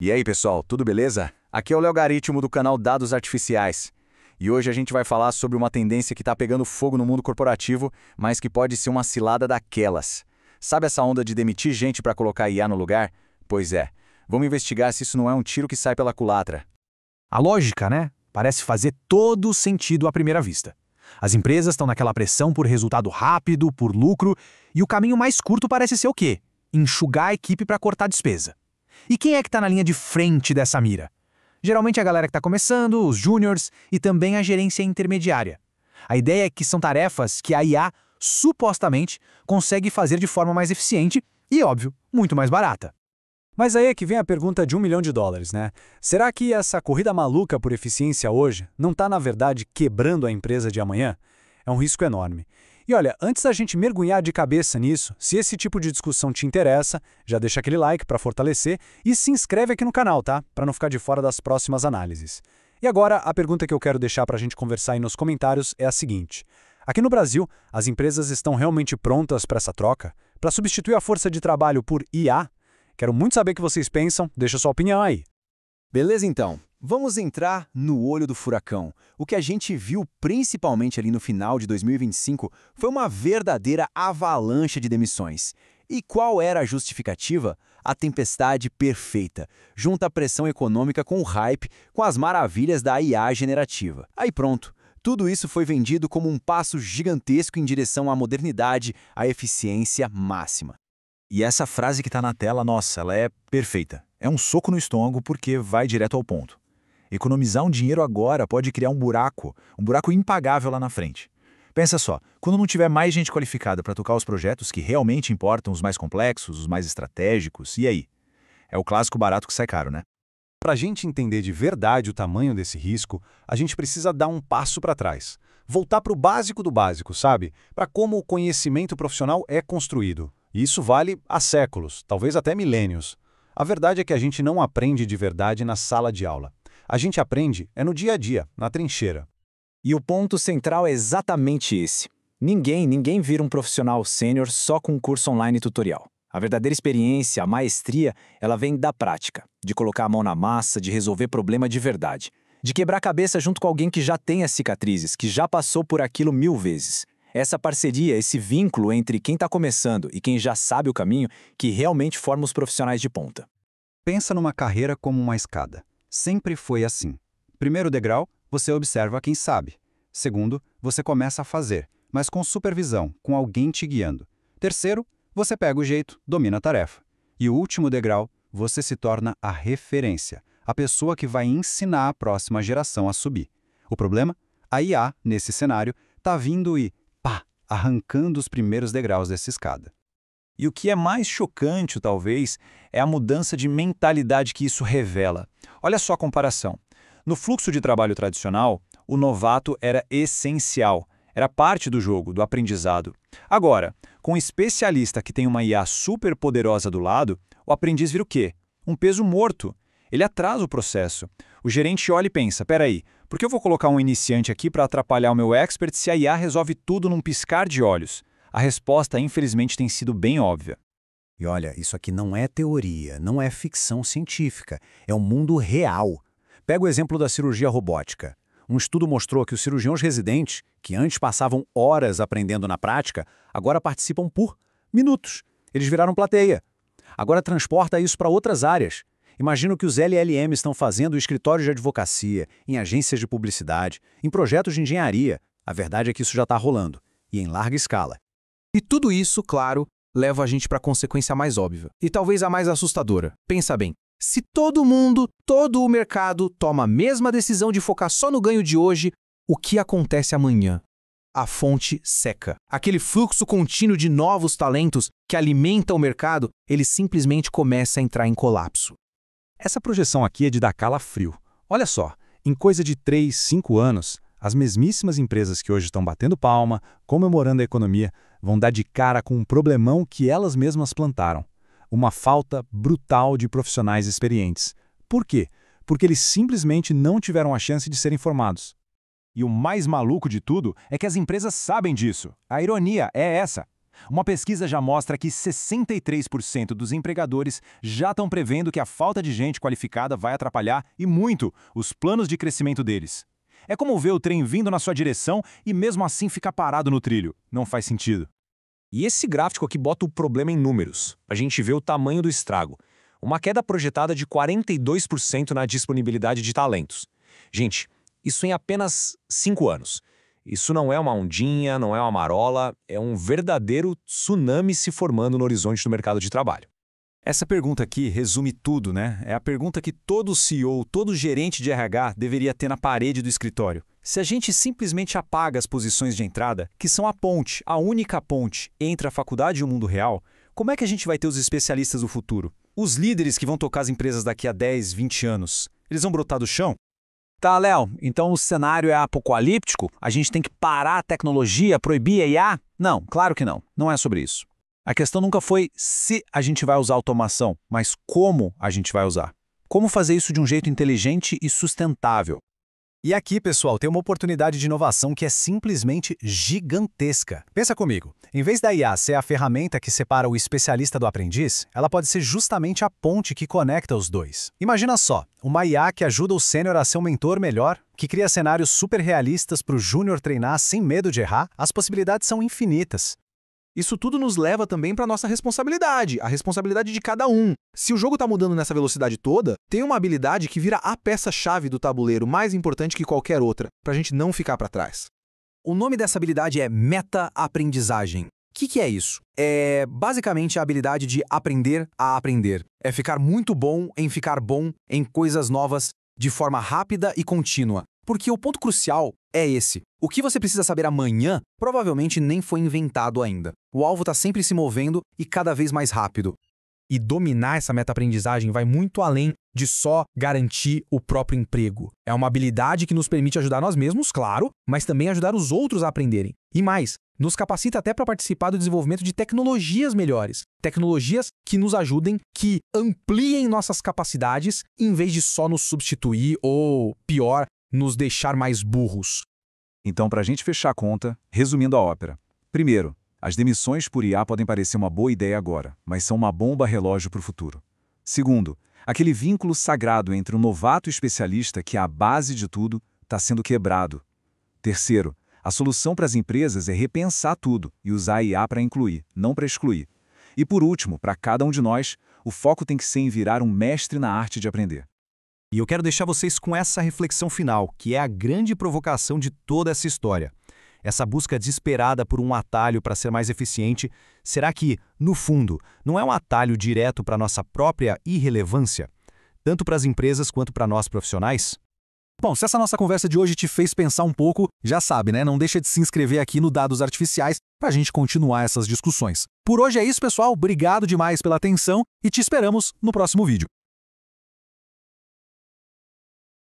E aí, pessoal, tudo beleza? Aqui é o Logaritmo do canal Dados Artificiais. E hoje a gente vai falar sobre uma tendência que está pegando fogo no mundo corporativo, mas que pode ser uma cilada daquelas. Sabe essa onda de demitir gente para colocar IA no lugar? Pois é. Vamos investigar se isso não é um tiro que sai pela culatra. A lógica, né? Parece fazer todo sentido à primeira vista. As empresas estão naquela pressão por resultado rápido, por lucro, e o caminho mais curto parece ser o quê? Enxugar a equipe para cortar despesa. E quem é que está na linha de frente dessa mira? Geralmente a galera que está começando, os júniors e também a gerência intermediária. A ideia é que são tarefas que a IA, supostamente, consegue fazer de forma mais eficiente e, óbvio, muito mais barata. Mas aí é que vem a pergunta de $1 milhão, né? Será que essa corrida maluca por eficiência hoje não está, na verdade, quebrando a empresa de amanhã? É um risco enorme. E olha, antes da gente mergulhar de cabeça nisso, se esse tipo de discussão te interessa, já deixa aquele like para fortalecer e se inscreve aqui no canal, tá? Para não ficar de fora das próximas análises. E agora, a pergunta que eu quero deixar para a gente conversar aí nos comentários é a seguinte. Aqui no Brasil, as empresas estão realmente prontas para essa troca? Para substituir a força de trabalho por IA? Quero muito saber o que vocês pensam, deixa sua opinião aí. Beleza, então. Vamos entrar no olho do furacão. O que a gente viu principalmente ali no final de 2025 foi uma verdadeira avalanche de demissões. E qual era a justificativa? A tempestade perfeita. Junta a pressão econômica com o hype, com as maravilhas da IA generativa. Aí pronto. Tudo isso foi vendido como um passo gigantesco em direção à modernidade, à eficiência máxima. E essa frase que está na tela, nossa, ela é perfeita. É um soco no estômago porque vai direto ao ponto. Economizar um dinheiro agora pode criar um buraco impagável lá na frente. Pensa só, quando não tiver mais gente qualificada para tocar os projetos que realmente importam, os mais complexos, os mais estratégicos, e aí? É o clássico barato que sai caro, né? Para a gente entender de verdade o tamanho desse risco, a gente precisa dar um passo para trás. Voltar para o básico do básico, sabe? Para como o conhecimento profissional é construído. E isso vale há séculos, talvez até milênios. A verdade é que a gente não aprende de verdade na sala de aula. A gente aprende no dia a dia, na trincheira. E o ponto central é exatamente esse. Ninguém vira um profissional sênior só com um curso online tutorial. A verdadeira experiência, a maestria, ela vem da prática, de colocar a mão na massa, de resolver problema de verdade, de quebrar a cabeça junto com alguém que já tem as cicatrizes, que já passou por aquilo 1000 vezes. Essa parceria, esse vínculo entre quem está começando e quem já sabe o caminho, que realmente forma os profissionais de ponta. Pensa numa carreira como uma escada. Sempre foi assim. Primeiro degrau, você observa quem sabe. Segundo, você começa a fazer, mas com supervisão, com alguém te guiando. Terceiro, você pega o jeito, domina a tarefa. E o último degrau, você se torna a referência, a pessoa que vai ensinar a próxima geração a subir. O problema? A IA, nesse cenário, está vindo e, arrancando os primeiros degraus dessa escada. E o que é mais chocante, talvez, é a mudança de mentalidade que isso revela. Olha só a comparação. No fluxo de trabalho tradicional, o novato era essencial, era parte do jogo, do aprendizado. Agora, com um especialista que tem uma IA super poderosa do lado, o aprendiz vira o quê? Um peso morto. Ele atrasa o processo. O gerente olha e pensa, peraí, por que eu vou colocar um iniciante aqui para atrapalhar o meu expert se a IA resolve tudo num piscar de olhos? A resposta, infelizmente, tem sido bem óbvia. E olha, isso aqui não é teoria, não é ficção científica, é um mundo real. Pega o exemplo da cirurgia robótica. Um estudo mostrou que os cirurgiões residentes, que antes passavam horas aprendendo na prática, agora participam por minutos. Eles viraram plateia. Agora transporta isso para outras áreas. Imagina o que os LLMs estão fazendo em escritórios de advocacia, em agências de publicidade, em projetos de engenharia. A verdade é que isso já está rolando, e em larga escala. E tudo isso, claro, leva a gente para a consequência mais óbvia, e talvez a mais assustadora. Pensa bem, se todo mundo, todo o mercado toma a mesma decisão de focar só no ganho de hoje, o que acontece amanhã? A fonte seca. Aquele fluxo contínuo de novos talentos que alimenta o mercado, ele simplesmente começa a entrar em colapso. Essa projeção aqui é de dar calafrio. Olha só, em coisa de 3, 5 anos, as mesmíssimas empresas que hoje estão batendo palma, comemorando a economia, vão dar de cara com um problemão que elas mesmas plantaram. Uma falta brutal de profissionais experientes. Por quê? Porque eles simplesmente não tiveram a chance de serem formados. E o mais maluco de tudo é que as empresas sabem disso. A ironia é essa. Uma pesquisa já mostra que 63% dos empregadores já estão prevendo que a falta de gente qualificada vai atrapalhar, e muito, os planos de crescimento deles. É como ver o trem vindo na sua direção e mesmo assim ficar parado no trilho. Não faz sentido. E esse gráfico aqui bota o problema em números. A gente vê o tamanho do estrago. Uma queda projetada de 42% na disponibilidade de talentos. Gente, isso em apenas 5 anos. Isso não é uma ondinha, não é uma marola, é um verdadeiro tsunami se formando no horizonte do mercado de trabalho. Essa pergunta aqui resume tudo, né? É a pergunta que todo CEO, todo gerente de RH deveria ter na parede do escritório. Se a gente simplesmente apaga as posições de entrada, que são a ponte, a única ponte entre a faculdade e o mundo real, como é que a gente vai ter os especialistas do futuro? Os líderes que vão tocar as empresas daqui a 10, 20 anos, eles vão brotar do chão? Tá, Léo, então o cenário é apocalíptico? A gente tem que parar a tecnologia, proibir a IA? Não, claro que não. Não é sobre isso. A questão nunca foi se a gente vai usar automação, mas como a gente vai usar. Como fazer isso de um jeito inteligente e sustentável. E aqui, pessoal, tem uma oportunidade de inovação que é simplesmente gigantesca. Pensa comigo, em vez da IA ser a ferramenta que separa o especialista do aprendiz, ela pode ser justamente a ponte que conecta os dois. Imagina só, uma IA que ajuda o sênior a ser um mentor melhor, que cria cenários super realistas para o júnior treinar sem medo de errar, as possibilidades são infinitas. Isso tudo nos leva também para a nossa responsabilidade, a responsabilidade de cada um. Se o jogo está mudando nessa velocidade toda, tem uma habilidade que vira a peça-chave do tabuleiro, mais importante que qualquer outra, para a gente não ficar para trás. O nome dessa habilidade é meta-aprendizagem. O que é isso? É basicamente a habilidade de aprender a aprender. É ficar muito bom em ficar bom em coisas novas de forma rápida e contínua. Porque o ponto crucial é esse. O que você precisa saber amanhã provavelmente nem foi inventado ainda. O alvo está sempre se movendo e cada vez mais rápido. E dominar essa meta-aprendizagem vai muito além de só garantir o próprio emprego. É uma habilidade que nos permite ajudar nós mesmos, claro, mas também ajudar os outros a aprenderem. E mais, nos capacita até para participar do desenvolvimento de tecnologias melhores. Tecnologias que nos ajudem, que ampliem nossas capacidades, em vez de só nos substituir ou, pior, nos deixar mais burros. Então, para a gente fechar a conta, resumindo a ópera. Primeiro, as demissões por IA podem parecer uma boa ideia agora, mas são uma bomba relógio para o futuro. Segundo, aquele vínculo sagrado entre o novato e o especialista, que é a base de tudo, está sendo quebrado. Terceiro, a solução para as empresas é repensar tudo e usar a IA para incluir, não para excluir. E por último, para cada um de nós, o foco tem que ser em virar um mestre na arte de aprender. E eu quero deixar vocês com essa reflexão final, que é a grande provocação de toda essa história. Essa busca desesperada por um atalho para ser mais eficiente, será que, no fundo, não é um atalho direto para a nossa própria irrelevância? Tanto para as empresas quanto para nós profissionais? Bom, se essa nossa conversa de hoje te fez pensar um pouco, já sabe, né? Não deixa de se inscrever aqui no Dados Artificiais para a gente continuar essas discussões. Por hoje é isso, pessoal. Obrigado demais pela atenção e te esperamos no próximo vídeo.